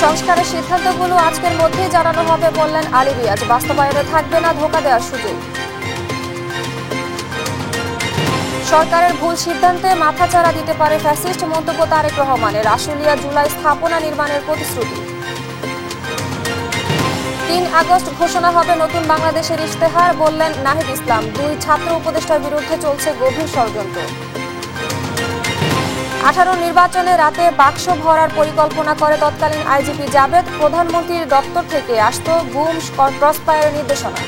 সংস্কারের সিদ্ধান্তগুলো আজকের মধ্যেই জানানো হবে বললেন আলী রিয়াজ। বাস্তবায়নে থাকবে না ধোঁকা দেওয়ার সুযোগ। সরকারের ভুল সিদ্ধান্তে মাথাচাড়া দিতে পারে ফ্যাসিস্ট, মন্তব্য তারেক রহমানের। আশুলিয়া জুলাই স্থাপনা নির্মাণের প্রতিশ্রুতি। ৩ আগস্ট ঘোষণা হবে নতুন বাংলাদেশের ইশতেহার, বললেন নাহিদ ইসলাম। 2 ছাত্র উপদেষ্টার বিরুদ্ধে চলছে গভীর ষড়যন্ত্র। 18 নির্বাচনে রাতে বাক্স ভরার পরিকল্পনা করে তৎকালীন আইজিপি জাবেদ। প্রধানমন্ত্রীর দপ্তর থেকে আসত গুম ক্রসফায়ারের নির্দেশনা।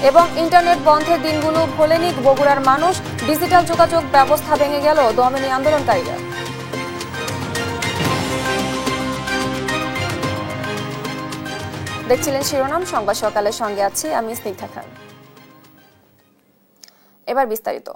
এবং ইন্টারনেট বন্ধের দিনগুলো ভোলেনি বগুড়ার মানুষ। ডিজিটাল যোগাযোগ ব্যবস্থা ভেঙে গেল দমনী আন্দোলনকারীরা। দেখছিলেন শিরোনাম সংবাদ সকালের সঙ্গে আছি আমি স্নিগ্ধা খান। এবার বিস্তারিত।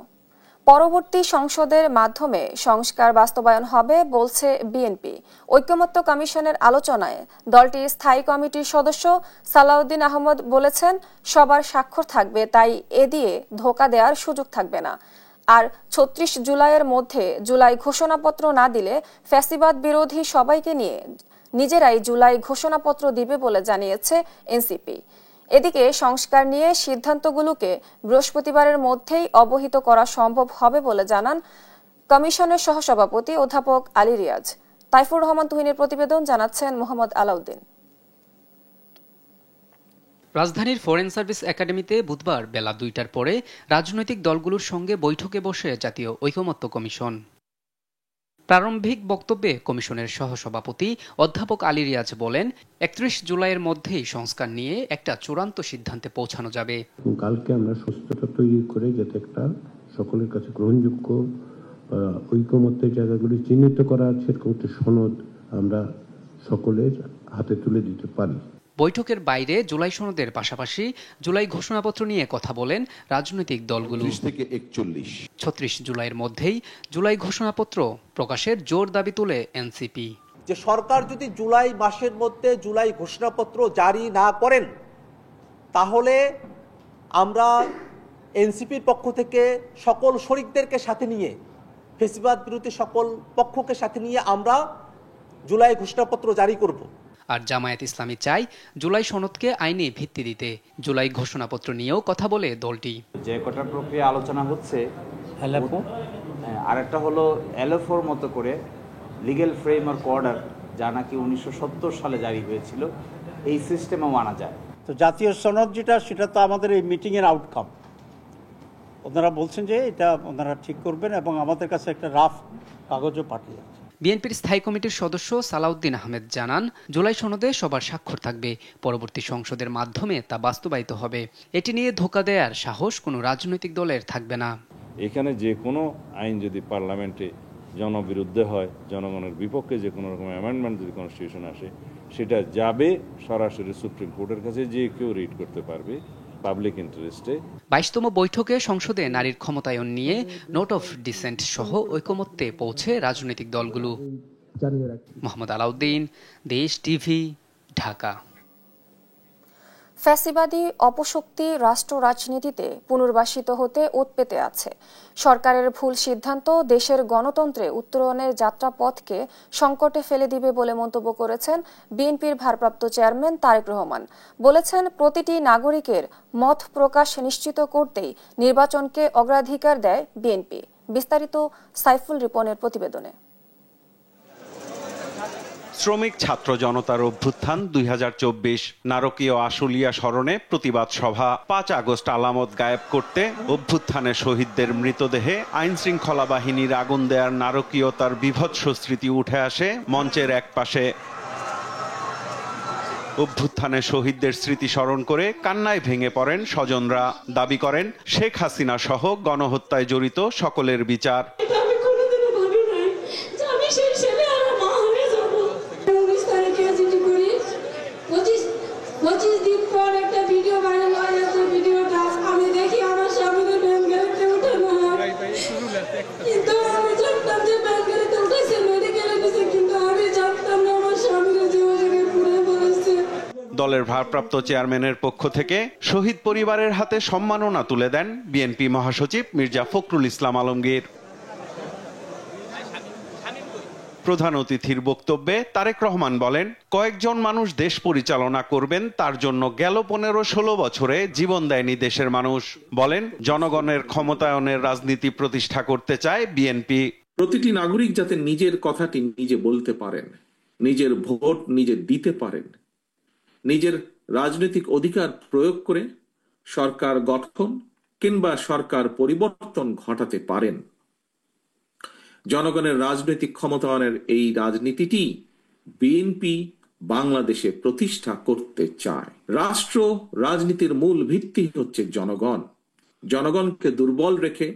পরবর্তী সংসদের মাধ্যমে সংস্কার বাস্তবায়ন হবে বলছে বিএনপি। ঐকমত্য কমিশনের আলোচনায় দলটির স্থায়ী কমিটির সদস্য সালাউদ্দিন আহমদ বলেছেন, সবার স্বাক্ষর থাকবে, তাই এ দিয়ে ধোঁকা দেওয়ার সুযোগ থাকবে না। আর ৩৬ জুলাইয়ের মধ্যে জুলাই ঘোষণাপত্র না দিলে ফ্যাসিবাদ বিরোধী সবাইকে নিয়ে নিজেরাই জুলাই ঘোষণাপত্র দিবে বলে জানিয়েছে এনসিপি। এদিকে সংস্কার নিয়ে সিদ্ধান্তগুলোকে বৃহস্পতিবারের মধ্যেই অবহিত করা সম্ভব হবে বলে জানান কমিশনের সহসভাপতি অধ্যাপক আলী রিয়াজ। তাইফুর রহমান তুহিনের প্রতিবেদন, জানাচ্ছেন মোহাম্মদ আলাউদ্দিন। রাজধানীর ফরেন সার্ভিস একাডেমিতে বুধবার বেলা ২টার পরে রাজনৈতিক দলগুলোর সঙ্গে বৈঠকে বসে জাতীয় ঐকমত্য কমিশন। প্রারম্ভিক বক্তব্যে কমিশনের সহসভাপতি অধ্যাপক আলী রিয়াজ বলেন, ৩১ জুলাইয়ের মধ্যেই সংস্কার নিয়ে একটা চূড়ান্ত সিদ্ধান্তে পৌঁছানো যাবে। কালকে আমরা সুস্থতা তৈরি করে যাতে একটা সকলের কাছে গ্রহণযোগ্য ঐকমত্যের জায়গাগুলি চিহ্নিত করা আছে এরকম একটা সনদ আমরা সকলের হাতে তুলে দিতে পারি। বৈঠকের বাইরে জুলাই সনদের পাশাপাশি জুলাই ঘোষণাপত্র নিয়ে কথা বলেন রাজনৈতিক দলগুলো। ৩৬ জুলাইয়ের মধ্যেই জুলাই ঘোষণাপত্র প্রকাশের জোর দাবি তুলে এনসিপি। যে সরকার যদি জুলাই মাসের মধ্যে জুলাই ঘোষণাপত্র জারি না করেন, তাহলে আমরা এনসিপির পক্ষ থেকে সকল শরিকদেরকে সাথে নিয়ে, ফ্যাসিবাদ বিরোধী সকল পক্ষকে সাথে নিয়ে আমরা জুলাই ঘোষণাপত্র জারি করব। আর জামায়াত ইসলামী চাই জুলাই সনদকে আইনি ভিত্তি দিতে। জুলাই ঘোষণাপত্র নিয়েও কথা বলে দলটি। যে কটা প্রক্রিয়া আলোচনা হচ্ছে, আরেকটা হলো এলএফওর মতো করে লিগ্যাল ফ্রেমওয়ার্ক অর্ডার, যা নাকি 1970 সালে জারি হয়েছিল, এই সিস্টেমেও আনা যায়। তো জাতীয় সনদ যেটা, সেটা তো আমাদের এই মিটিংয়ের আউটকাম। ওনারা বলছেন যে এটা ওনারা ঠিক করবেন এবং আমাদের কাছে একটা রাফ কাগজও পাঠিয়ে যাচ্ছে। বিএনপির স্থায়ী কমিটির সদস্য সালাউদ্দিন আহমেদ জানান, জুলাই সনদে সবার স্বাক্ষর থাকবে, পরবর্তী সংসদের মাধ্যমে তা বাস্তবায়িত হবে। এটি নিয়ে ধোঁকা দেওয়ার সাহস কোনো রাজনৈতিক দলের থাকবে না। এখানে যে কোনো আইন যদি পার্লামেন্টে জনবিরুদ্ধে হয়, জনগণের বিপক্ষে যে কোনো রকম অ্যামেন্ডমেন্ট যদি কনস্টিটিউশন আসে, সেটা যাবে সরাসরি সুপ্রিম কোর্টের কাছে, যে কেউ রিড করতে পারবে পাবলিক ইন্টারেস্টে। 22তম বৈঠকে সংসদে নারীর ক্ষমতায়ন নিয়ে নোট অফ ডিসেন্ট সহ ঐকমত্যে পৌঁছে রাজনৈতিক দলগুলো। মোহাম্মদ আলাউদ্দিন, দেশ টিভি, ঢাকা। ফ্যাসিবাদী অপশক্তি রাষ্ট্র রাজনীতিতে পুনর্বাসিত হতে ওত পেতে আছে। সরকারের ভুল সিদ্ধান্ত দেশের গণতন্ত্রে উত্তরণের যাত্রাপথকে সংকটে ফেলে দিবে বলে মন্তব্য করেছেন বিএনপির ভারপ্রাপ্ত চেয়ারম্যান তারেক রহমান। বলেছেন, প্রতিটি নাগরিকের মত প্রকাশ নিশ্চিত করতেই নির্বাচনকে অগ্রাধিকার দেয় বিএনপি। বিস্তারিত সাইফুল রিপনের প্রতিবেদনে। শ্রমিক ছাত্র জনতার অভ্যুত্থান 2024, নারকীয় আশুলিয়া স্মরণে প্রতিবাদ সভা। 5 আগস্ট আলামত গায়েব করতে অভ্যুত্থানে শহীদদের মৃতদেহে আইন শৃঙ্খলা বাহিনীর আগুন দেয়ার নারকীয়তার বিভৎস স্মৃতি উঠে আসে মঞ্চের এক পাশে। অভ্যুত্থানে শহীদদের স্মৃতি স্মরণ করে কান্নায় ভেঙে পড়েন স্বজনরা। দাবি করেন শেখ হাসিনা সহ গণহত্যায় জড়িত সকলের বিচার। দলের ভারপ্রাপ্ত চেয়ারম্যানের পক্ষ থেকে শহীদ পরিবারের হাতে সম্মাননা তুলে দেন বিএনপি মহাসচিব মির্জা ফখরুল ইসলাম আলমগীর। প্রধান অতিথির বক্তব্যে তারেক রহমান বলেন, কয়েকজন মানুষ দেশ পরিচালনা করবেন, তার জন্য গেল 15-16 বছরে জীবন দেয়নি দেশের মানুষ। বলেন, জনগণের ক্ষমতায়নের রাজনীতি প্রতিষ্ঠা করতে চায় বিএনপি। প্রতিটি নাগরিক যাতে নিজের কথাটি নিজে বলতে পারেন, নিজের ভোট নিজে দিতে পারেন, নিজের রাজনৈতিক অধিকার প্রয়োগ করে সরকার গঠন কিংবা সরকার পরিবর্তন ঘটাতে পারেন। জনগণের রাজনৈতিক ক্ষমতায়নের এই রাজনীতিটি বিএনপি বাংলাদেশে প্রতিষ্ঠা করতে চায়। রাষ্ট্র রাজনীতির মূল ভিত্তি হচ্ছে জনগণ। জনগণকে দুর্বল রেখে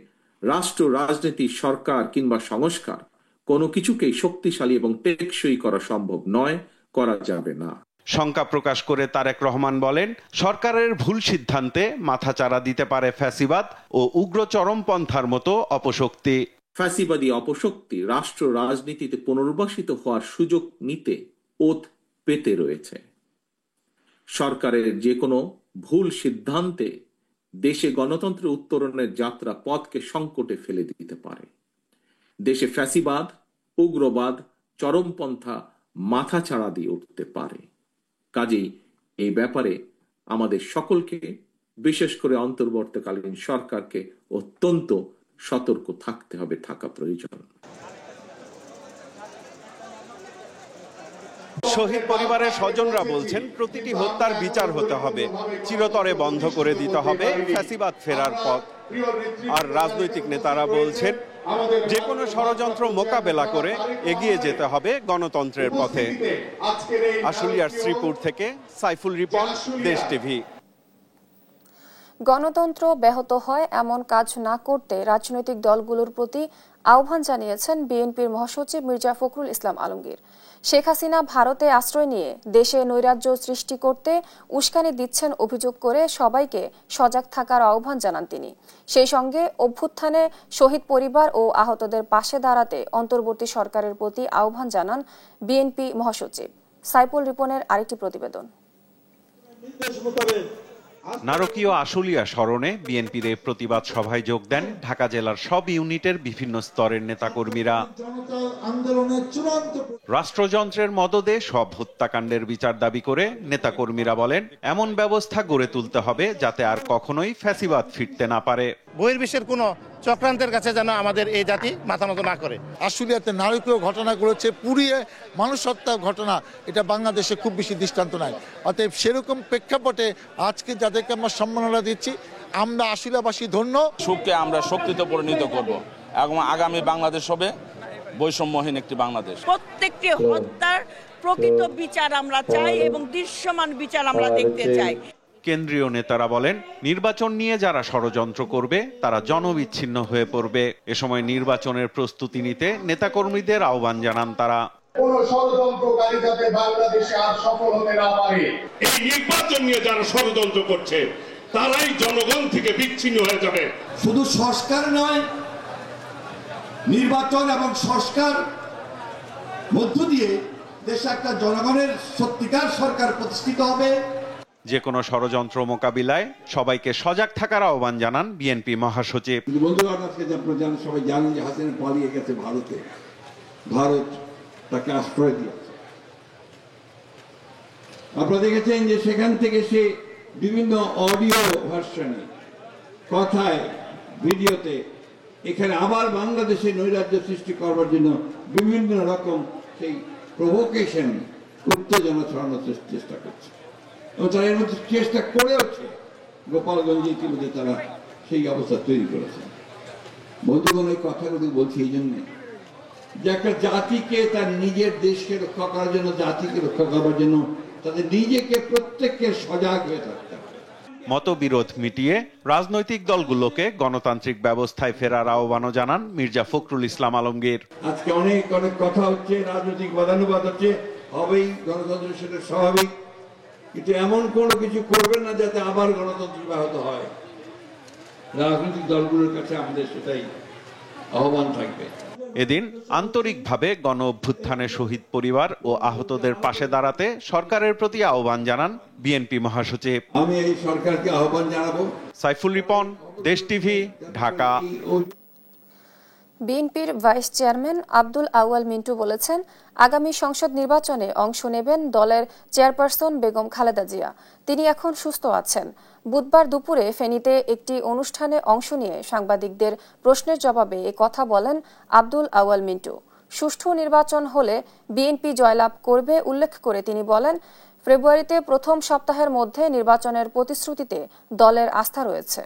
রাষ্ট্র রাজনীতি, সরকার কিংবা সংস্কার কোনো কিছুকেই শক্তিশালী এবং টেকসই করা সম্ভব নয়, করা যাবে না। শঙ্কা প্রকাশ করে তারেক রহমান বলেন, সরকারের ভুল সিদ্ধান্তে মাথাচাড়া দিতে পারে ফ্যাসিবাদ ও উগ্র চরমপন্থার মতো অপশক্তি। ফ্যাসিবাদী অপশক্তি রাষ্ট্র রাজনীতিতে পুনর্বাসিত হওয়ার সুযোগ নিতে ওত পেতে রয়েছে। সরকারের যে কোনো ভুল সিদ্ধান্তে দেশে গণতন্ত্রের উত্তরণের যাত্রা পথকে সংকটে ফেলে দিতে পারে। দেশে ফ্যাসিবাদ, উগ্রবাদ, চরমপন্থা মাথাচাড়া দিয়ে উঠতে পারে। কাজেই এই ব্যাপারে আমাদের সকলকে, বিশেষ করে অন্তর্বর্তীকালীন সরকারকে অত্যন্ত সতর্ক থাকতে হবে, থাকা প্রয়োজন। শহীদ পরিবারের স্বজনরা বলছেন, প্রতিটি হত্যার বিচার হতে হবে, চিরতরে বন্ধ করে দিতে হবে ফ্যাসিবাদ ফেরার পথ। আর রাজনৈতিক নেতারা বলছেন, যে কোনো ষড়যন্ত্র মোকাবেলা করে এগিয়ে যেতে হবে গণতন্ত্রের পথে। আশুলিয়ার শ্রীপুর থেকে সাইফুল রিপন, দেশ টিভি। গণতন্ত্র ব্যাহত হয় এমন কাজ না করতে রাজনৈতিক দলগুলোর প্রতি আহ্বান জানিয়েছেন বিএনপির মহাসচিব মির্জা ফখরুল ইসলাম আলমগীর। শেখ হাসিনা ভারতে আশ্রয় নিয়ে দেশে নৈরাজ্য সৃষ্টি করতে উস্কানি দিচ্ছেন অভিযোগ করে সবাইকে সজাগ থাকার আহ্বান জানান তিনি। সেই সঙ্গে অভ্যুত্থানে শহীদ পরিবার ও আহতদের পাশে দাঁড়াতে অন্তর্বর্তী সরকারের প্রতি আহ্বান জানান বিএনপি মহাসচিব। সাইফুল রিপনের আরেকটি প্রতিবেদন। নারকীয় আশুলিয়া স্মরণে বিএনপির এই প্রতিবাদ সভায় যোগ দেন ঢাকা জেলার সব ইউনিটের বিভিন্ন স্তরের নেতাকর্মীরা। রাষ্ট্রযন্ত্রের মদদে সব হত্যাকাণ্ডের বিচার দাবি করে নেতাকর্মীরা বলেন, এমন ব্যবস্থা গড়ে তুলতে হবে যাতে আর কখনোই ফ্যাসিবাদ ফিরতে না পারে। বহির্বিশ্বের কোনো চক্রান্তের কাছে যেন আমাদের এই জাতি মাথা নত না করে। আশুলিয়াতে নারকীয় ঘটনা করেছে, পুড়িয়ে মানুষ হত্যার ঘটনা, এটা বাংলাদেশে খুব বেশি দৃষ্টান্ত নাই। অতএব সেরকম প্রেক্ষাপটে আজকে যাদেরকে আমরা সম্মাননা দিচ্ছি, আমরা আশুলিয়াবাসী ধন্য। সুখকে আমরা শক্তিতে পরিণত করব এবং আগামী বাংলাদেশ হবে বৈষম্যহীন একটি বাংলাদেশ। প্রত্যেকটি হত্যার প্রকৃত বিচার আমরা চাই এবং দৃশ্যমান বিচার আমরা দেখতে চাই। কেন্দ্রীয় নেতারা বলেন, নির্বাচন নিয়ে যারা ষড়যন্ত্র করবে তারা জনবিচ্ছিন্ন হয়ে পড়বে। এ সময় নির্বাচনের প্রস্তুতি নিতে নেতাকর্মীদের আহ্বান জানান তারা। কোন ষড়যন্ত্রকারী যাতে বাংলাদেশে আর সফল হতে না পারে। এই নির্বাচন নিয়ে যারা ষড়যন্ত্র করছে তারাই জনগণ থেকে বিচ্ছিন্ন হয়ে যাবে। শুধু সংস্কার নয়, নির্বাচন এবং সংস্কার মধ্য দিয়ে দেশে একটা জনগণের সত্যিকার সরকার প্রতিষ্ঠিত হবে। যে কোনো ষড়যন্ত্র মোকাবিলায় সবাইকে সজাগ থাকার আহ্বান জানান বিএনপি মহাসচিব। বন্ধুগণ, আজকে আপনারা জানেন, সবাই জানেন যে হাসিনা পালিয়ে গেছে ভারতে। ভারত তাকে আশ্রয় দিয়েছে। আপনারা দেখেছেন যে সেখান থেকে সে বিভিন্ন অডিও ভার্সনে, কথায়, ভিডিওতে এখানে আবার বাংলাদেশে নৈরাজ্য সৃষ্টি করবার জন্য বিভিন্ন রকম সেই প্রভোকেশন, উত্তেজনা ছড়ানোর চেষ্টা করছে এবং তারা এর মধ্যে চেষ্টা করেওছে। গোপালগঞ্জে ইতিমধ্যে তারা সেই অবস্থা তৈরি করেছে। বন্ধুগণ, এই কথাগুলো বলছি এই জন্যে যে একটা জাতিকে তার নিজের দেশকে রক্ষা করার জন্য, জাতিকে রক্ষা করার জন্য তাদের নিজেকে প্রত্যেককে সজাগ হয়ে থাকতে হবে। মতবিরোধ মিটিয়ে রাজনৈতিক দলগুলোকে গণতান্ত্রিক ব্যবস্থায় ফেরার আহ্বানও জানান মির্জা ফখরুল ইসলাম আলমগীর। আজকে অনেক অনেক কথা হচ্ছে, রাজনৈতিক বাদানুবাদ হচ্ছে, হবেই, গণতন্ত্রের সেটা স্বাভাবিক, কিন্তু এমন কোনো কিছু করবেন না যাতে আবার গণতন্ত্র ব্যাহত হয়। রাজনৈতিক দলগুলোর কাছে আমাদের সেটাই আহ্বান থাকবে। এদিন আন্তরিকভাবে গণ অভ্যুত্থানে শহীদ পরিবার ও আহতদের পাশে দাঁড়াতে সরকারের প্রতি আহ্বান জানান বিএনপি মহাসচিব। আমি এই সরকারকে আহ্বান জানাবো। সাইফুল রিপন, দেশ টিভি, ঢাকা। বিএনপির ভাইস চেয়ারম্যান আব্দুল আউয়াল মিন্টু বলেছেন, আগামী সংসদ নির্বাচনে অংশ নেবেন দলের চেয়ারপারসন বেগম খালেদা জিয়া। তিনি এখন সুস্থ আছেন। বুধবার দুপুরে ফেনীতে একটি অনুষ্ঠানে অংশ নিয়ে সাংবাদিকদের প্রশ্নের জবাবে এ কথা বলেন আব্দুল আউয়াল মিন্টু। সুষ্ঠু নির্বাচন হলে বিএনপি জয়লাভ করবে উল্লেখ করে তিনি বলেন, ফেব্রুয়ারিতে প্রথম সপ্তাহের মধ্যে নির্বাচনের প্রতিশ্রুতিতে দলের আস্থা রয়েছে।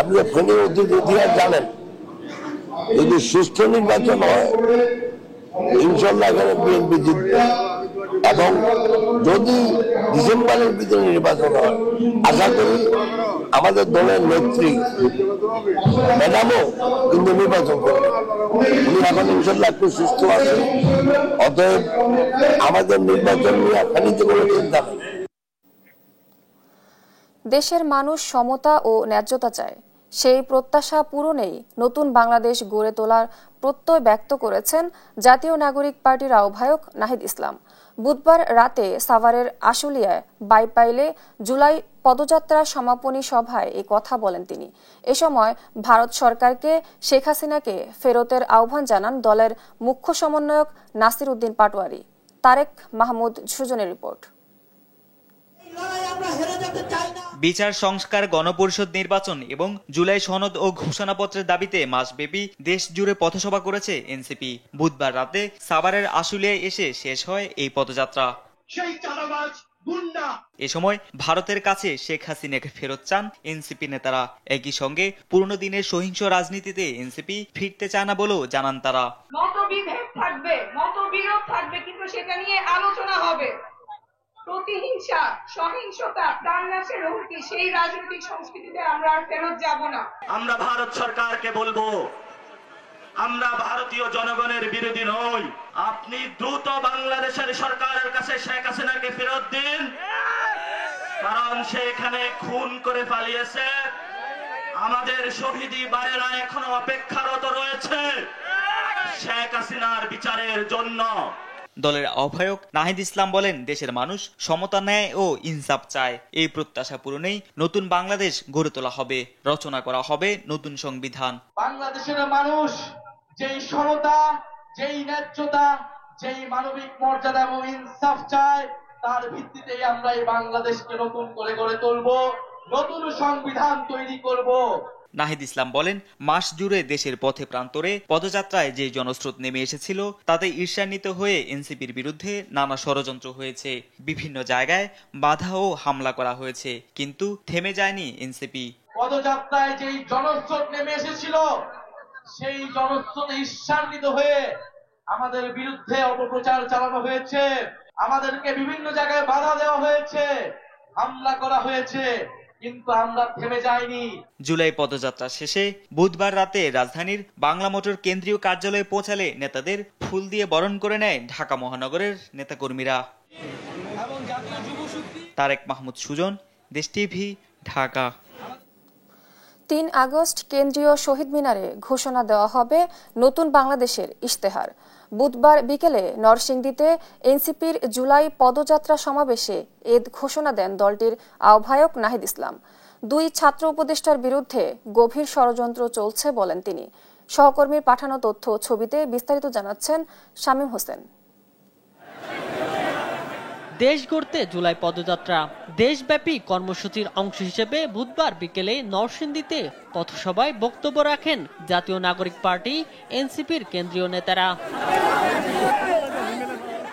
আপনি ফেনী ইতিহাস জানেন, যদি সুষ্ঠু নির্বাচন হয় ইনশাল্লাহ এখানে বিএনপি জিতবে, এবং যদি ডিসেম্বরের ভিতরে নির্বাচন হয় আশা করি আমাদের দলের নেত্রী ম্যাডামও কিন্তু নির্বাচন করবে। উনি এখন ইনশাল্লাহ একটু সুস্থ আছে, অতএব আমাদের নির্বাচন নিয়ে ফেনীতে কোনো চিন্তা নেই। দেশের মানুষ সমতা ও ন্যায্যতা চায়, সেই প্রত্যাশা পূরণেই নতুন বাংলাদেশ গড়ে তোলার প্রত্যয় ব্যক্ত করেছেন জাতীয় নাগরিক পার্টির আহ্বায়ক নাহিদ ইসলাম। বুধবার রাতে সাভারের আশুলিয়ায় বাইপাইলে জুলাই পদযাত্রা সমাপনী সভায় এ কথা বলেন তিনি। এ সময় ভারত সরকারকে শেখ হাসিনাকে ফেরতের আহ্বান জানান দলের মুখ্য সমন্বয়ক নাসির উদ্দিন পাটোয়ারি। তারেক মাহমুদ সুজনের রিপোর্ট। বিচার সংস্কার, গণপরিষদ নির্বাচন এবং জুলাই সনদ ও ঘোষণাপত্রের দাবিতে মাসব্যাপী দেশ জুড়ে পথসভা করেছে এনসিপি। বুধবার রাতে সাভারের আশুলিয়ায় এসে শেষ হয় এই পদযাত্রা। এ সময় ভারতের কাছে শেখ হাসিনাকে ফেরত চান এনসিপি নেতারা। একই সঙ্গে পুরনো দিনের সহিংস রাজনীতিতে এনসিপি ফিরতে চায় না বলেও জানান তারা। মতবিভেদ থাকবে, মতবিরোধ থাকবে, কিন্তু সেটা নিয়ে আলোচনা হবে। প্রতিহিংসা, সহিংসতা, প্রাণনাশের হুমকি, সেই রাজনৈতিক সংস্কৃতিতে আমরা আর ফেরত যাব না। আমরা ভারত সরকারকে বলবো, আমরা ভারতীয় জনগণের বিরোধী নই। আপনি দ্রুত বাংলাদেশের সরকারের কাছে শেখ হাসিনাকে ফেরত দিন, কারণ সে এখানে খুন করে পালিয়েছে। আমাদের শহীদি ভাইয়েরা এখনো অপেক্ষারত রয়েছে শেখ হাসিনার বিচারের জন্য। দলের আহ্বায়ক নাহিদ ইসলাম বলেন, দেশের মানুষ সমতা, ন্যায় ও ইনসাফ চায়। এই প্রত্যাশা পূরণেই নতুন বাংলাদেশ গড়ে তোলা হবে, রচনা করা হবে নতুন সংবিধান। বাংলাদেশের মানুষ যেই সমতা, যেই ন্যায্যতা, যেই মানবিক মর্যাদা এবং ইনসাফ চায়, তার ভিত্তিতেই আমরা এই বাংলাদেশকে নতুন করে গড়ে তুলব, নতুন সংবিধান তৈরি করব। নাহিদ ইসলাম বলেন, মাস জুড়ে দেশের পথে প্রান্তরে পদযাত্রায় যে জনস্রোত নেমে এসেছিল তাতে ঈর্ষান্বিত হয়ে এনসিপির বিরুদ্ধে নানা ষড়যন্ত্র হয়েছে। বিভিন্ন জায়গায় বাধা ও হামলা করা হয়েছে, কিন্তু থেমে যায়নি এনসিপি। পদযাত্রায় যেই জনস্রোত নেমে এসেছিল, সেই জনস্রোতে ঈর্ষান্বিত হয়ে আমাদের বিরুদ্ধে অপপ্রচার চালানো হয়েছে, আমাদেরকে বিভিন্ন জায়গায় বাধা দেওয়া হয়েছে, হামলা করা হয়েছে, কিন্তু আমরা থেমে যাইনি। জুলাই পদযাত্রা শেষে বুধবার রাতে রাজধানীর বাংলা মোটর কেন্দ্রীয় কার্যালয়ে পৌঁছালে নেতাদের ফুল দিয়ে বরণ করে নেয় ঢাকা মহানগরের নেতাকর্মীরা। তারেক মাহমুদ সুজন, দেশ টিভি, ঢাকা। ৩ আগস্ট কেন্দ্রীয় শহীদ মিনারে ঘোষণা দেওয়া হবে নতুন বাংলাদেশের ইশতেহার। বুধবার বিকেলে নরসিংদীতে এনসিপির জুলাই পদযাত্রা সমাবেশে এ ঘোষণা দেন দলটির আহ্বায়ক নাহিদ ইসলাম। 2 ছাত্র উপদেষ্টার বিরুদ্ধে গভীর ষড়যন্ত্র চলছে বলেন তিনি। সহকর্মীর পাঠানো তথ্য ছবিতে বিস্তারিত জানাচ্ছেন শামীম হোসেন। দেশ গড়তে জুলাই পদযাত্রা দেশব্যাপী কর্মসূচির অংশ হিসেবে বুধবার বিকেলে নরসিংদীতে পথসভায় বক্তব্য রাখেন জাতীয় নাগরিক পার্টি এনসিপির কেন্দ্রীয় নেতারা।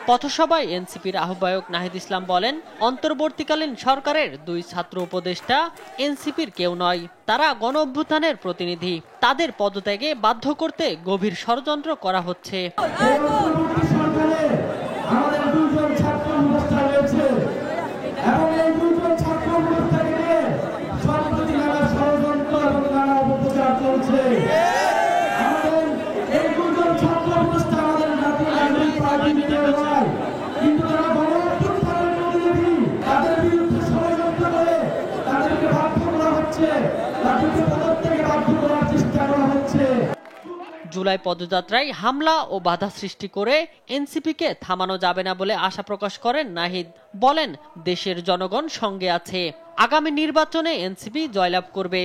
পথসভায় এনসিপির আহ্বায়ক নাহিদ ইসলাম বলেন, অন্তর্বর্তীকালীন সরকারের 2 ছাত্র উপদেষ্টা এনসিপির কেউ নয়, তারা গণ অভ্যুত্থানের প্রতিনিধি। তাদের পদত্যাগে বাধ্য করতে গভীর ষড়যন্ত্র করা হচ্ছে। জুলাই পদযাত্রায় হামলা ও বাধা সৃষ্টি করে এনসিপিকে থামানো যাবে না বলে আশা প্রকাশ করেন নাহিদ। বলেন, দেশের জনগণ সঙ্গে আছে, আগামী নির্বাচনে এনসিপি জয়লাভ করবে।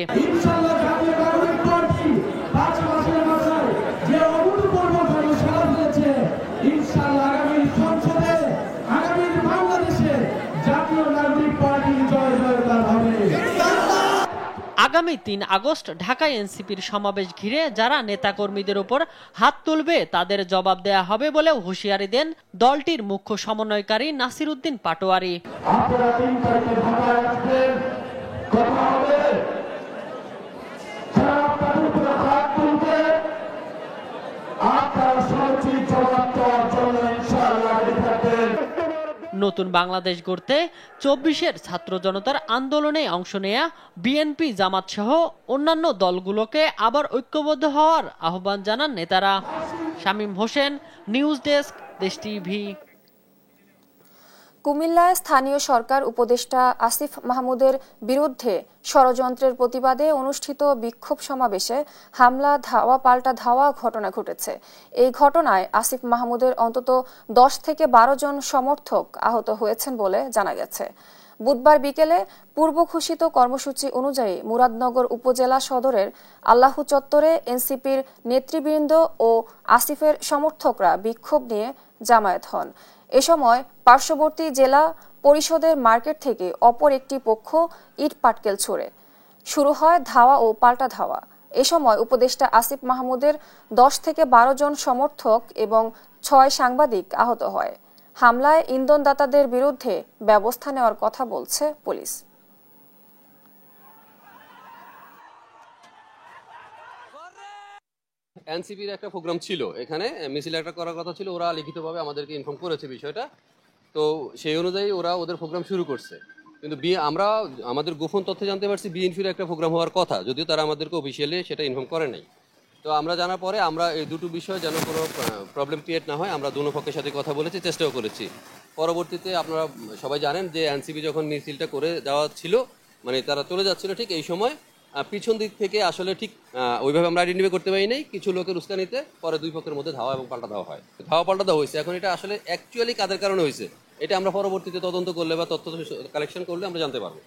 আগামী ৩ আগস্ট ঢাকায় এনসিপির সমাবেশ ঘিরে যারা নেতাকর্মীদের উপর হাত তুলবে তাদের জবাব দেয়া হবে বলেও হুঁশিয়ারি দেন দলটির মুখ্য সমন্বয়কারী নাসির উদ্দিন পাটোয়ারি। নতুন বাংলাদেশ গড়তে ২৪-এর ছাত্র জনতার আন্দোলনে অংশ নেয়া বিএনপি, জামাত সহ অন্যান্য দলগুলোকে আবার ঐক্যবদ্ধ হওয়ার আহ্বান জানান নেতারা। শামীম হোসেন, নিউজ ডেস্ক, দেশ টিভি। কুমিল্লায় স্থানীয় সরকার উপদেষ্টা আসিফ মাহমুদের বিরুদ্ধে ষড়যন্ত্রের প্রতিবাদে অনুষ্ঠিত বিক্ষোভ সমাবেশে হামলা, ধাওয়া পাল্টা ধাওয়া ঘটনা ঘটেছে। এই ঘটনায় আসিফ মাহমুদের অন্তত ১০ থেকে ১২ জন সমর্থক আহত হয়েছেন বলে জানা গেছে। বুধবার বিকেলে পূর্ব ঘোষিত কর্মসূচি অনুযায়ী মুরাদনগর উপজেলা সদরের আল্লাহু চত্বরে এনসিপির নেতৃবৃন্দ ও আসিফের সমর্থকরা বিক্ষোভ নিয়ে জামায়াত হন। এ সময় পার্শ্ববর্তী জেলা পরিষদের মার্কেট থেকে অপর একটি পক্ষ ইট পাটকেল ছুড়ে শুরু হয় ধাওয়া ও পাল্টা ধাওয়া। এ সময় উপদেষ্টা আসিফ মাহমুদের ১০ থেকে ১২ জন সমর্থক এবং ৬ সাংবাদিক আহত হয়। হামলায় ইন্ধনদাতাদের বিরুদ্ধে ব্যবস্থা নেওয়ার কথা বলছে পুলিশ। এনসিপির একটা প্রোগ্রাম ছিল, এখানে মিছিল একটা করার কথা ছিল, ওরা লিখিতভাবে আমাদেরকে ইনফর্ম করেছে বিষয়টা, তো সেই অনুযায়ী ওরা ওদের প্রোগ্রাম শুরু করছে। কিন্তু আমরা আমাদের গোপন তথ্যে জানতে পারছি বিএনপির একটা প্রোগ্রাম হওয়ার কথা, যদিও তারা আমাদেরকে অফিসিয়ালি সেটা ইনফর্ম করে নাই। তো আমরা জানার পরে আমরা এই দুটো বিষয় যেন কোনো প্রবলেম ক্রিয়েট না হয়, আমরা দুনো পক্ষের সাথে কথা বলেছি, চেষ্টাও করেছি। পরবর্তীতে আপনারা সবাই জানেন যে এনসিপি যখন মিছিলটা করে দেওয়া ছিল, মানে তারা চলে যাচ্ছিল, ঠিক এই সময় পিছন দিক থেকে আসলে ঠিক ওইভাবে আমরা আইডেন্টিফাই করতে পারি নাই, কিছু লোকের উস্কানিতে পরে দুই পক্ষের মধ্যে ধাওয়া এবং পাল্টা দেওয়া হয়। ধাওয়া পাল্টা দেওয়া হয়েছে। এখন এটা আসলে অ্যাকচুয়ালি কাদের কারণে হয়েছে এটা আমরা পরবর্তীতে তদন্ত করলে বা তথ্য কালেকশন করলে আমরা জানতে পারবো।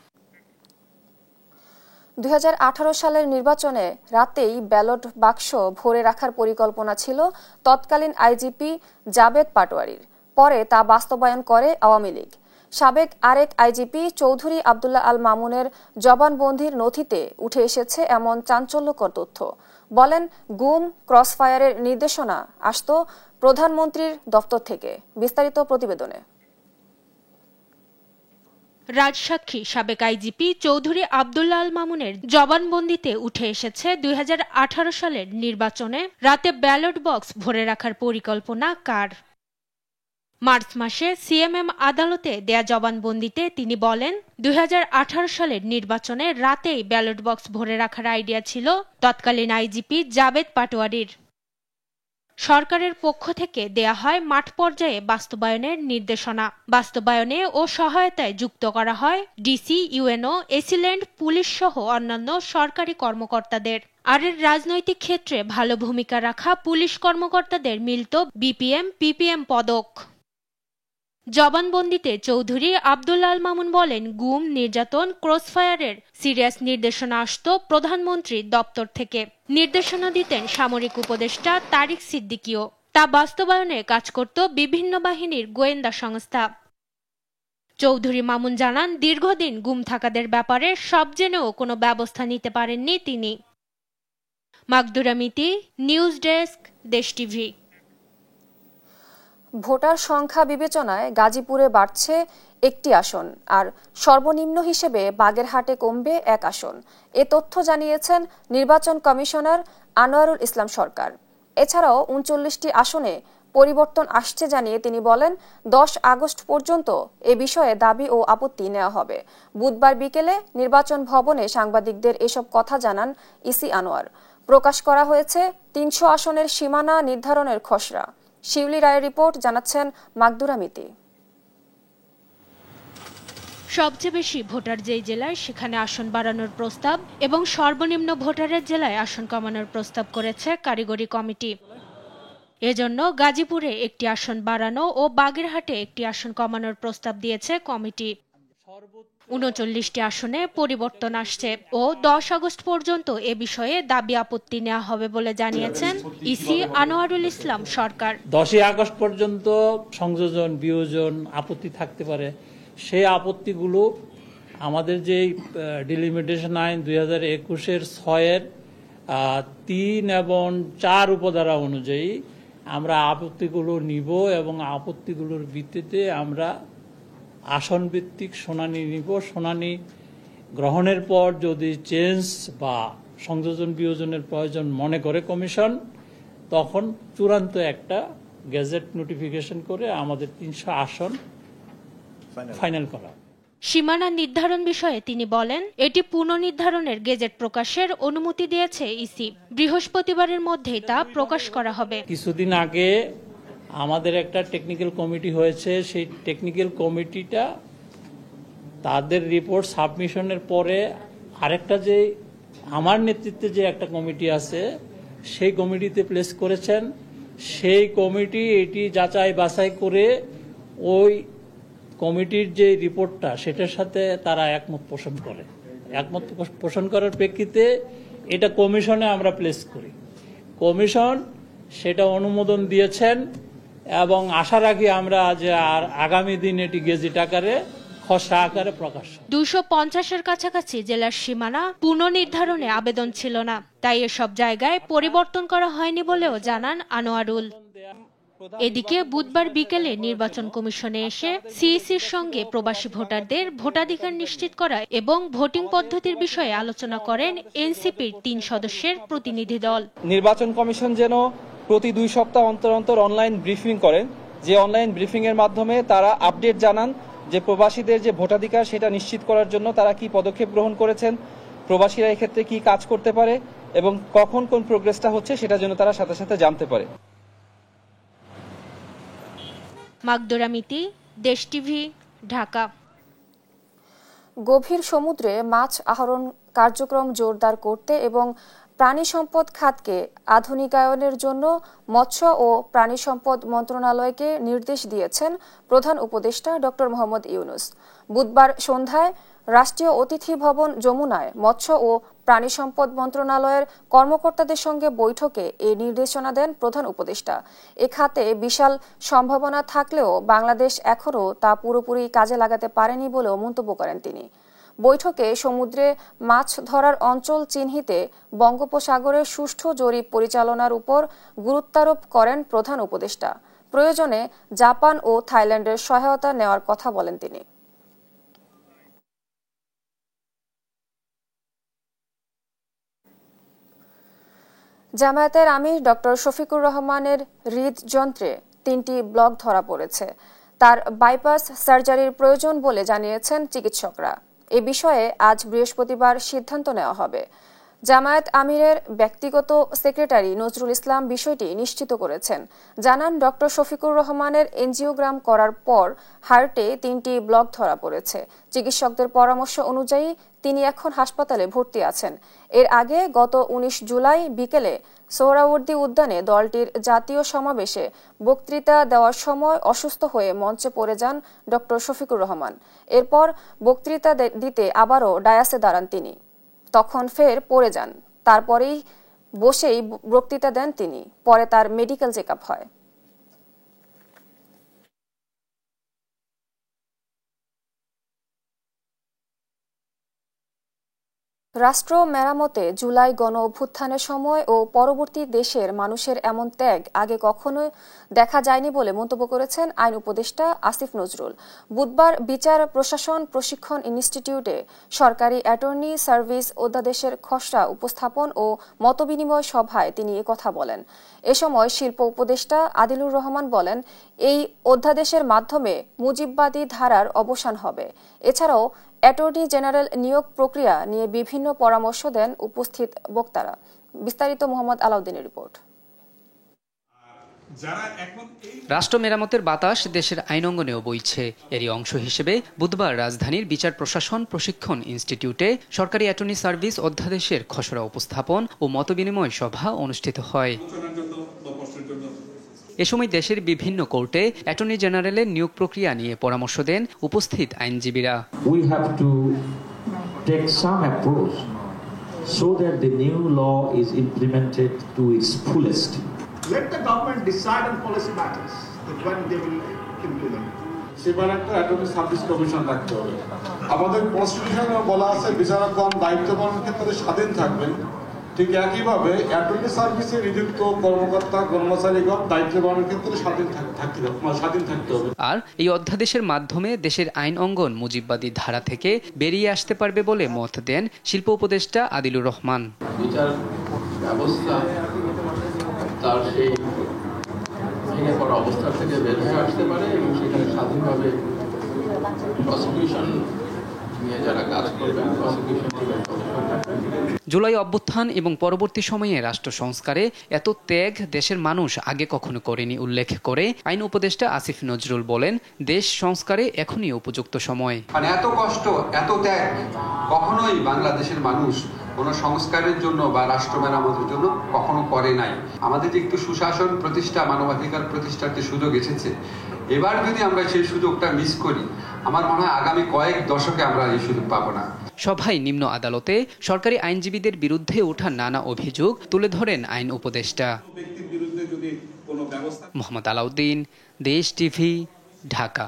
২০১৮ সালের নির্বাচনে রাতেই ব্যালট বাক্স ভরে রাখার পরিকল্পনা ছিল তৎকালীন আইজিপি জাবেদ পাটোয়ারির। পরে তা বাস্তবায়ন করে আওয়ামী লীগ। সাবেক আরেক আইজিপি চৌধুরী আব্দুল্লাহ আল মামুনের জবানবন্দির নথিতে উঠে এসেছে এমন চাঞ্চল্যকর তথ্য। বলেন, গুম, ক্রসফায়ারের নির্দেশনা আসত প্রধানমন্ত্রীর দপ্তর থেকে। বিস্তারিত প্রতিবেদনে। রাজসাক্ষী সাবেক আইজিপি চৌধুরী আব্দুল্লাহ আল মামুনের জবানবন্দিতে উঠে এসেছে ২০১৮ সালের নির্বাচনে রাতে ব্যালট বক্স ভরে রাখার পরিকল্পনা কার। মার্চ মাসে সিএমএম আদালতে দেয়া জবানবন্দিতে তিনি বলেন, ২০১৮ সালের নির্বাচনে রাতেই ব্যালট বক্স ভরে রাখার আইডিয়া ছিল তৎকালীন আইজিপি জাবেদ পাটোয়ারির। সরকারের পক্ষ থেকে দেয়া হয় মাঠ পর্যায়ে বাস্তবায়নের নির্দেশনা। বাস্তবায়নে ও সহায়তায় যুক্ত করা হয় ডিসি, ইউএনও, এসিল্যান্ড, পুলিশ সহ অন্যান্য সরকারি কর্মকর্তাদের। আর এর রাজনৈতিক ক্ষেত্রে ভালো ভূমিকা রাখা পুলিশ কর্মকর্তাদের মিলত বিপিএম, পিপিএম পদক। জবানবন্দিতে চৌধুরী আব্দুল্লাহ আল মামুন বলেন, গুম, নির্যাতন, ক্রসফায়ারের সিরিয়াস নির্দেশনা আসত প্রধানমন্ত্রীর দপ্তর থেকে। নির্দেশনা দিতেন সামরিক উপদেষ্টা তারিক সিদ্দিকীও। তা বাস্তবায়নে কাজ করত বিভিন্ন বাহিনীর গোয়েন্দা সংস্থা। চৌধুরী মামুন জানান, দীর্ঘদিন গুম থাকাদের ব্যাপারে সব জেনেও কোনো ব্যবস্থা নিতে পারেননি তিনি। মাকদুরা মিতি, নিউজ ডেস্ক, দেশ টিভি। ভোটার সংখ্যা বিবেচনায় গাজীপুরে বাড়ছে একটি আসন, আর সর্বনিম্ন হিসেবে বাগেরহাটে কমবে ১ আসন। এ তথ্য জানিয়েছেন নির্বাচন কমিশনার আনোয়ারুল ইসলাম সরকার। এছাড়াও ৩৯টি আসনে পরিবর্তন আসছে জানিয়ে তিনি বলেন, ১০ আগস্ট পর্যন্ত এ বিষয়ে দাবি ও আপত্তি নেওয়া হবে। বুধবার বিকেলে নির্বাচন ভবনে সাংবাদিকদের এসব কথা জানান ইসি আনোয়ার। প্রকাশ করা হয়েছে ৩০০ আসনের সীমানা নির্ধারণের খসড়া। শিউলি রায়ের রিপোর্ট, জানাচ্ছেন মাকদুরা মিতি। সবচেয়ে বেশি ভোটার যেই জেলায় সেখানে আসন বাড়ানোর প্রস্তাব এবং সর্বনিম্ন ভোটারের জেলায় আসন কমানোর প্রস্তাব করেছে কারিগরি কমিটি। এজন্য গাজীপুরে একটি আসন বাড়ানো ও বাগেরহাটে একটি আসন কমানোর প্রস্তাব দিয়েছে কমিটি। ৩৯টি আসনে পরিবর্তন আসছে ও ১০ আগস্ট পর্যন্ত এ বিষয়ে দাবি আপত্তি নেওয়া হবে বলে জানিয়েছেন ইসি আনোয়ারুল ইসলাম সরকার। ১০ আগস্ট পর্যন্ত সংযোজন বিয়োজন আপত্তি থাকতে পারে, সেই আপত্তিগুলো আমাদের যে ডিলিমিটেশন আইন 2021-এর 6-এর 3 এবং 4 উপধারা অনুযায়ী আমরা আপত্তিগুলো নিব এবং আপত্তিগুলোর ভিত্তিতে আমরা আসন ভিত্তিক শুনানি নিব। শুনানি গ্রহণের পর যদি চেঞ্জ বা সংযোজন বিয়োজনের প্রয়োজন মনে করে কমিশন, তখন চূড়ান্ত একটা গেজেট নোটিফিকেশন করে আমাদের 300 আসন ফাইনাল করা। সীমানা নির্ধারণ বিষয়ে তিনি বলেন, এটি পুনর্নির্ধারণের গেজেট প্রকাশের অনুমতি দিয়েছে ইসি। বৃহস্পতিবারের মধ্যেই তা প্রকাশ করা হবে। কিছুদিন আগে আমাদের একটা টেকনিক্যাল কমিটি হয়েছে, সেই টেকনিক্যাল কমিটিটা তাদের রিপোর্ট সাবমিশনের পরে আরেকটা যে আমার নেতৃত্বে যে একটা কমিটি আছে সেই কমিটিতে প্লেস করেছেন। সেই কমিটি এটি যাচাই বাছাই করে ওই কমিটির যে রিপোর্টটা সেটার সাথে তারা একমত পোষণ করে। একমত পোষণ করার প্রেক্ষিতে এটা কমিশনে আমরা প্লেস করি। কমিশন সেটা অনুমোদন দিয়েছেন এবং আশা রাখি আমরা যে আর আগামী দিন এটি গেজেট আকারে খসড়া আকারে প্রকাশ। 250-এর কাছাকাছি জেলার সীমানা পুনর্নির্ধারণে আবেদন ছিল না, তাই এসব জায়গায় পরিবর্তন করা হয়নি বলেও জানান আনোয়ারুল। এদিকে বুধবার বিকেলে নির্বাচন কমিশনে এসে সিইসির সঙ্গে প্রবাসী ভোটারদের ভোটাধিকার নিশ্চিত করা এবং ভোটিং পদ্ধতির বিষয়ে আলোচনা করেন এনসিপির 3 সদস্যের প্রতিনিধি দল। নির্বাচন কমিশন যেন প্রতি 2 সপ্তাহ অন্তর অন্তর অনলাইন ব্রিফিং করেন, যে অনলাইন ব্রিফিং এর মাধ্যমে তারা আপডেট জানান যে প্রবাসীদের যে ভোটাধিকার সেটা নিশ্চিত করার জন্য তারা কি পদক্ষেপ গ্রহণ করেছেন, প্রবাসীরা এই ক্ষেত্রে কি কাজ করতে পারে এবং কখন কোন প্রোগ্রেসটা হচ্ছে সেটা যেন তারা সাথে সাথে জানতে পারে। মাগদুরা মিতি, দেশ টিভি, ঢাকা। গভীর সমুদ্রে মাছ আহরণ কার্যক্রম জোরদার করতে এবং প্রাণী সম্পদ খাতকে আধুনিকায়নের জন্য মৎস্য ও প্রাণী সম্পদ মন্ত্রণালয়কে নির্দেশ দিয়েছেন প্রধান উপদেষ্টা ডক্টর মোহাম্মদ ইউনূস। বুধবার সন্ধ্যায় রাষ্ট্রীয় অতিথি ভবন যমুনায় মৎস্য ও প্রাণী সম্পদ মন্ত্রণালয়ের কর্মকর্তাদের সঙ্গে বৈঠকে এই নির্দেশনা দেন প্রধান উপদেষ্টা। এ খাতে বিশাল সম্ভাবনা থাকলেও বাংলাদেশ এখনও তা পুরোপুরি কাজে লাগাতে পারেনি বলেও মন্তব্য করেন তিনি। বৈঠকে সমুদ্রে মাছ ধরার অঞ্চল চিহ্নিতে বঙ্গোপসাগরের সুষ্ঠু জরিপ পরিচালনার উপর গুরুত্বারোপ করেন প্রধান উপদেষ্টা। প্রয়োজনে জাপান ও থাইল্যান্ডের সহায়তা নেওয়ার কথা বলেন তিনি। জামায়াতের আমির ডক্টর শফিকুর রহমানের হৃদযন্ত্রে 3টি ব্লক ধরা পড়েছে। তার বাইপাস সার্জারির প্রয়োজন বলে জানিয়েছেন চিকিৎসকরা। এ বিষয়ে আজ বৃহস্পতিবার সিদ্ধান্ত নেওয়া হবে। জামায়াত আমিরের ব্যক্তিগত সেক্রেটারি নজরুল ইসলাম বিষয়টি নিশ্চিত করেছেন। জানান, ডক্টর শফিকুর রহমানের এনজিওগ্রাম করার পর হার্টে 3টি ব্লক ধরা পড়েছে। চিকিৎসকদের পরামর্শ অনুযায়ী তিনি এখন হাসপাতালে ভর্তি আছেন। এর আগে গত 19 জুলাই বিকেলে সোহরাওয়ার্দী উদ্যানে দলটির জাতীয় সমাবেশে বক্তৃতা দেওয়ার সময় অসুস্থ হয়ে মঞ্চে পড়ে যান ডক্টর শফিকুর রহমান। এরপর বক্তৃতা দিতে আবারও ডায়াসে দাঁড়ান তিনি, তখন ফের পড়ে যান। তারপরেই বসেই বক্তৃতা দেন তিনি। পরে তার মেডিকেল চেকআপ হয়। রাষ্ট্র মেরামতে জুলাই গণ অভ্যুত্থানের সময় ও পরবর্তী দেশের মানুষের এমন ত্যাগ আগে কখনো দেখা যায়নি বলে মন্তব্য করেছেন আইন উপদেষ্টা আসিফ নজরুল। বুধবার বিচার প্রশাসন প্রশিক্ষণ ইনস্টিটিউটে সরকারি অ্যাটর্নি সার্ভিস অধ্যাদেশের খসড়া উপস্থাপন ও মতবিনিময় সভায় তিনি একথা বলেন। এ সময় শিল্প উপদেষ্টা আদিলুর রহমান বলেন, এই অধ্যাদেশের মাধ্যমে মুজিববাদী ধারার অবসান হবে। এছাড়াও অ্যাটর্নি জেনারেল নিয়োগ প্রক্রিয়া নিয়ে বিভিন্ন পরামর্শ দেন উপস্থিত বক্তারা। বিস্তারিত মোহাম্মদ আলাউদ্দিনের রিপোর্ট। রাষ্ট্র মেরামতের বাতাস দেশের আইন অঙ্গনেও বইছে। এরই অংশ হিসেবে বুধবার রাজধানীর বিচার প্রশাসন প্রশিক্ষণ ইনস্টিটিউটে সরকারি অ্যাটর্নি সার্ভিস অধ্যাদেশের খসড়া উপস্থাপন ও মতবিনিময় সভা অনুষ্ঠিত হয়। এ সময় দেশের বিভিন্ন কোর্টে অ্যাটর্নি জেনারেলের নিয়োগ প্রক্রিয়া নিয়ে পরামর্শ দেন উপস্থিত আইনজীবীরা। So that the new law is implemented to its fullest. Let the government decide on policy matters that when they will implement. সেবার একটা অ্যাটর্নি সার্ভিস কমিশন রাখতে হবে। আমাদের কনস্টিটিউশনে বলা আছে বিচারকগণ দায়িত্ব পালনের ক্ষেত্রে স্বাধীন থাকবেন, ঠিক একইভাবে অ্যাটর্নি সার্ভিসে নিযুক্ত কর্মকর্তা কর্মচারীগণ দায়িত্ব পালনের ক্ষেত্রে স্বাধীন থাকতে হবে। আর এই অধ্যাদেশের মাধ্যমে দেশের আইন অঙ্গন মুজিববাদী ধারা থেকে বেরিয়ে আসতে পারবে বলে মত দেন শিল্প উপদেষ্টা আদিলুর রহমান। বিচার ব্যবস্থা তার সেই ভেঙে পড়া অবস্থা থেকে বের হয়ে আসতে পারে এবং সেখানে স্বাধীনভাবে প্রসিকিউশন নিয়ে যারা কাজ করবেন প্রসিকিউশন জুলাই অভ্যুত্থান এবং পরবর্তী সময়ে রাষ্ট্র সংস্কারে এত ত্যাগ দেশের মানুষ আগে কখনো করেনি উল্লেখ করে আইন উপদেষ্টা আসিফ নজরুল বলেন, দেশ সংস্কারে এখনই উপযুক্ত সময়। এত কষ্ট এত ত্যাগ কখনোই বাংলাদেশের মানুষ কোনো সংস্কারের জন্য বা রাষ্ট্র মেরামতের জন্য কখনো করে নাই। আমাদের যে একটু সুশাসন প্রতিষ্ঠা মানবাধিকার প্রতিষ্ঠার যে সুযোগ এসেছে, এবার যদি আমরা সেই সুযোগটা মিস করি আমার মনে হয় আগামী কয়েক দশকে আমরা এই সুযোগ পাবো না। সভায় নিম্ন আদালতে সরকারি আইনজীবীদের বিরুদ্ধে ওঠা নানা অভিযোগ তুলে ধরেন আইন উপদেষ্টা। মোহাম্মদ আলাউদ্দিন, দেশ টিভি, ঢাকা।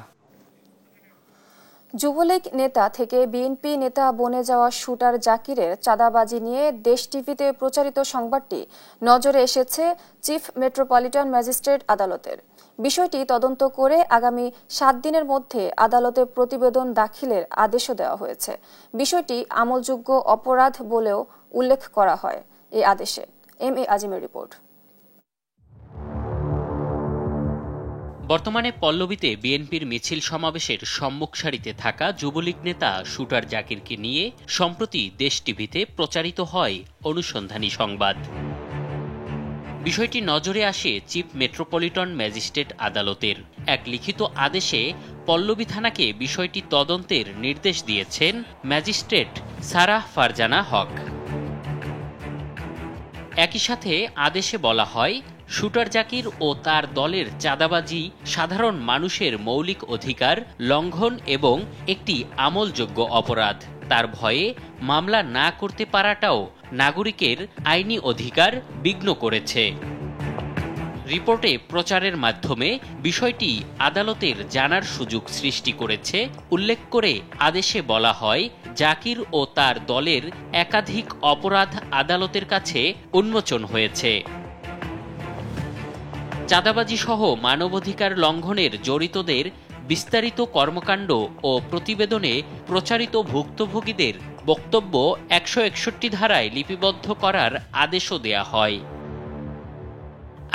যুবলীগ নেতা থেকে বিএনপি নেতা বনে যাওয়া শুটার জাকিরের চাঁদাবাজি নিয়ে দেশ টিভিতে প্রচারিত সংবাদটি নজরে এসেছে চিফ মেট্রোপলিটন ম্যাজিস্ট্রেট আদালতের। বিষয়টি তদন্ত করে আগামী 7 দিনের মধ্যে আদালতে প্রতিবেদন দাখিলের আদেশও দেওয়া হয়েছে। বিষয়টি আমলযোগ্য অপরাধ বলেও উল্লেখ করা হয় এই আদেশে। M A আজিমের report. বর্তমানে পল্লবীতে বিএনপির মিছিল সমাবেশের সম্মুখ সারিতে থাকা যুবলীগ নেতা শুটার জাকিরকে নিয়ে সম্প্রতি দেশ টিভিতে প্রচারিত হয় অনুসন্ধানী সংবাদ। বিষয়টি নজরে আসে চিফ মেট্রোপলিটন ম্যাজিস্ট্রেট আদালতের এক লিখিত আদেশে পল্লবী থানাকে বিষয়টি তদন্তের নির্দেশ দিয়েছেন ম্যাজিস্ট্রেট সারাহ ফারজানা হক। একই সাথে আদেশে বলা হয়, শুটার জাকির ও তার দলের চাঁদাবাজি সাধারণ মানুষের মৌলিক অধিকার লঙ্ঘন এবং একটি আমলযোগ্য অপরাধ। তার ভয়ে মামলা না করতে পারাটাও নাগরিকের আইনি অধিকার বিঘ্ন করেছে। রিপোর্টে প্রচারের মাধ্যমে বিষয়টি আদালতের জানার সুযোগ সৃষ্টি করেছে উল্লেখ করে আদেশে বলা হয়, জাকির ও তার দলের একাধিক অপরাধ আদালতের কাছে উন্মোচন হয়েছে। চাঁদাবাজি সহ মানবাধিকার লঙ্ঘনের জড়িতদের বিস্তারিত কর্মকাণ্ড ও প্রতিবেদনে প্রচারিত ভুক্তভোগীদের বক্তব্য 161 ধারায় লিপিবদ্ধ করার আদেশও দেয়া হয়।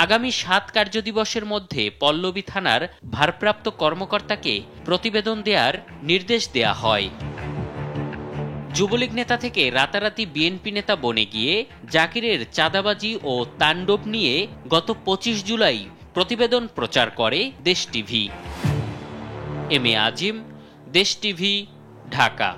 আগামী 7 কার্যদিবসের মধ্যে পল্লবী থানার ভারপ্রাপ্ত কর্মকর্তাকে প্রতিবেদন দেওয়ার নির্দেশ দেয়া হয়। যুবলীগ নেতা থেকে রাতারাতি বিএনপি নেতা বনে গিয়ে জাকিরের চাঁদাবাজি ও তাণ্ডব নিয়ে গত 25 জুলাই প্রতিবেদন প্রচার করে দেশ টিভি। এম এ আজিম, দেশ টিভি, ঢাকা।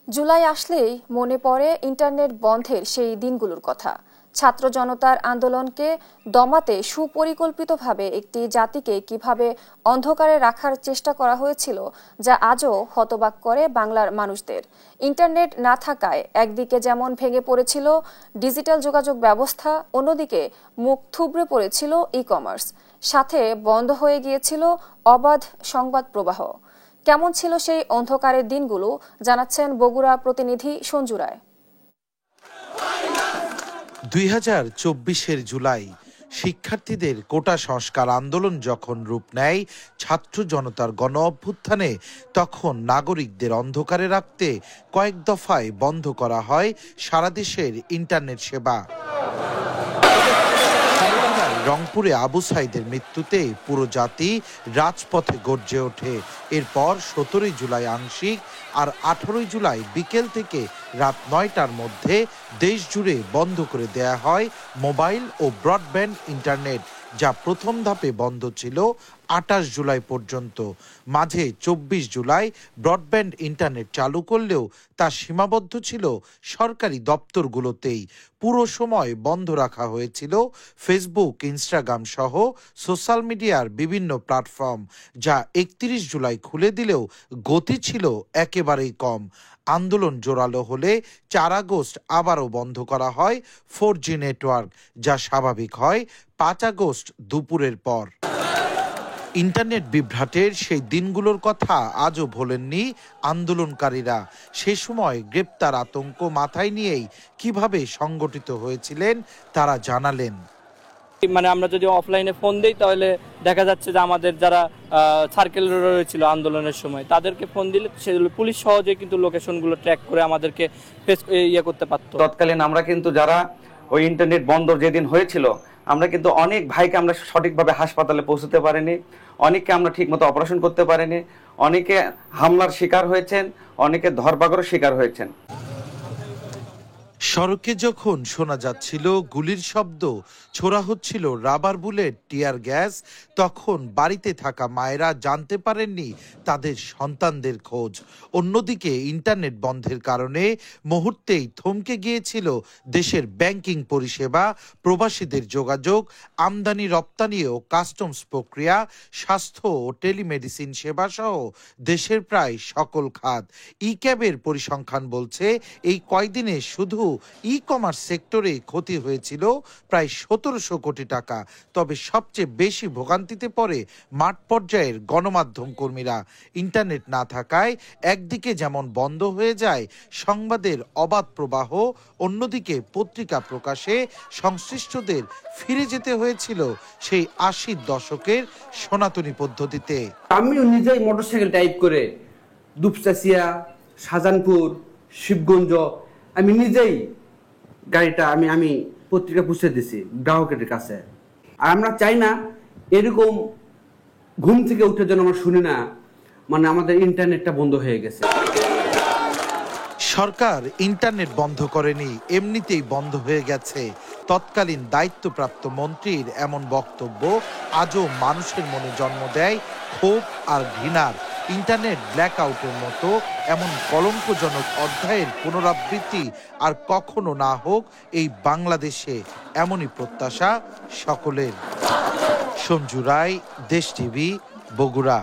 জুলাই আসলেই মনে পড়ে ইন্টারনেট বন্ধের সেই দিনগুলোর কথা। ছাত্র জনতার আন্দোলনকে দমাতে সুপরিকল্পিতভাবে একটি জাতিকে কিভাবে অন্ধকারে রাখার চেষ্টা করা হয়েছিল, যা আজও হতবাক করে বাংলার মানুষদের। ইন্টারনেট না থাকায় একদিকে যেমন ভেঙে পড়েছিল ডিজিটাল যোগাযোগ ব্যবস্থা, অন্যদিকে মুখ থুবড়ে পড়েছিল ই-কমার্স, সাথে বন্ধ হয়ে গিয়েছিল অবাধ সংবাদ প্রবাহ। কেমন ছিল সেই অন্ধকারের দিনগুলো, জানাচ্ছেন বগুড়া প্রতিনিধি সঞ্জু রায়। 2024 জুলাই শিক্ষার্থীদের কোটা সংস্কার আন্দোলন যখন রূপ নেয় ছাত্র জনতার গণ অভ্যুত্থানে, তখন নাগরিকদের অন্ধকারে রাখতে কয়েক দফায় বন্ধ করা হয় সারা দেশের ইন্টারনেট সেবা। রংপুরে আবু সাইদের মৃত্যুতে পুরো জাতি রাজপথে গর্জে ওঠে। এরপর 17 জুলাই আংশিক আর 18 জুলাই বিকেল থেকে রাত 9টার মধ্যে দেশ জুড়ে বন্ধ করে দেয়া হয় মোবাইল ও ব্রডব্যান্ড ইন্টারনেট। যা প্রথম ধাপে বন্ধ ছিল 28 জুলাই পর্যন্ত। মাঝে 24 জুলাই ব্রডব্যান্ড ইন্টারনেট চালু করলেও তা সীমাবদ্ধ ছিল সরকারি দপ্তরগুলোতেই। পুরো সময় বন্ধ রাখা হয়েছিল ফেসবুক, ইনস্টাগ্রাম সহ সোশ্যাল মিডিয়ার বিভিন্ন প্ল্যাটফর্ম, যা 31 জুলাই খুলে দিলেও গতি ছিল একেবারেই কম। আন্দোলন জোরালো হলে 4 আগস্ট আবারও বন্ধ করা হয় 4G নেটওয়ার্ক, যা স্বাভাবিক হয় 5 আগস্ট দুপুরের পর। ইন্টারনেট বিভ্রাটের সেই দিনগুলোর কথা আজও ভোলেননি আন্দোলনকারীরা। সে সময় গ্রেপ্তার আতঙ্ক মাথায় নিয়েই কিভাবে সংগঠিত হয়েছিলেন তারা জানালেন। মানে আমরা যদি অফলাইনে ফোন দেই তাহলে দেখা যাচ্ছে যে আমাদের যারা সার্কেল রয়েছিল আন্দোলনের সময় তাদেরকে ফোন দিলে সেগুলো পুলিশ সহজে কিন্তু লোকেশনগুলো ট্র্যাক করে আমাদেরকে করতে পারত। তৎকালীন আমরা কিন্তু যারা ওই ইন্টারনেট বন্ধ যেদিন হয়েছিল আমরা কিন্তু অনেক ভাইকে আমরা সঠিকভাবে হাসপাতালে পৌঁছতে পারিনি, অনেককে আমরা ঠিকমতো অপারেশন করতে পারিনি, অনেকে হামলার শিকার হয়েছেন, অনেকে ধরপাকড়ের শিকার হয়েছেন। সড়কে যখন শোনা যাচ্ছিল গুলির শব্দ, ছোড়া হচ্ছিল রাবার বুলেট, টিয়ার গ্যাস, তখন বাড়িতে থাকা মায়েরা জানতে পারেননি তাদের সন্তানদের খোঁজ। অন্যদিকে ইন্টারনেট বন্ধের কারণে মুহূর্তেই থমকে গিয়েছিল দেশের ব্যাংকিং পরিষেবা, প্রবাসীদের যোগাযোগ, আমদানি রপ্তানি ও কাস্টমস প্রক্রিয়া, স্বাস্থ্য ও টেলিমেডিসিন সেবা সহ দেশের প্রায় সকল খাত। ই-ক্যাবের পরিসংখ্যান বলছে এই কয়দিনে শুধু ই-কমার্স সেক্টরে ক্ষতি হয়েছিল প্রায় 1700 কোটি টাকা। তবে সবচেয়ে বেশি ভোগান্তিতে পড়ে মাঠ পর্যায়ের গণমাধ্যম কর্মীরা। ইন্টারনেট না থাকায় একদিকে যেমন বন্ধ হয়ে যায় সংবাদের অবাধ প্রবাহ, অন্যদিকে পত্রিকা প্রকাশে সংশ্লিষ্টদের ফিরে যেতে হয়েছিল সেই 80 দশকের সনাতনী পদ্ধতিতে। আমিও নিজেই মোটরসাইকেল টাইপ করে দুপচাচিয়া, শাহজাহানপুর, শিবগঞ্জ আমি নিজেই গাড়িটা আমি পত্রিকা পৌঁছে দিছি গ্রাহকের কাছে। আর আমরা চাই না এরকম ঘুম থেকে উঠে যেন আমরা শুনি না মানে আমাদের ইন্টারনেটটা বন্ধ হয়ে গেছে। সরকার ইন্টারনেট বন্ধ করেনি, এমনিতেই বন্ধ হয়ে গেছে। তৎকালীন দায়িত্বপ্রাপ্ত মন্ত্রীর এমন বক্তব্য আজও মানুষের মনে জন্ম দেয় ক্ষোভ আর ঘৃণার। ইন্টারনেট ব্ল্যাকআউটের মতো এমন কলঙ্কজনক অধ্যায়ের পুনরাবৃত্তি আর কখনো না হোক এই বাংলাদেশে, এমনই প্রত্যাশা সকলের। সঞ্জু রায়, দেশ টিভি, বগুড়া।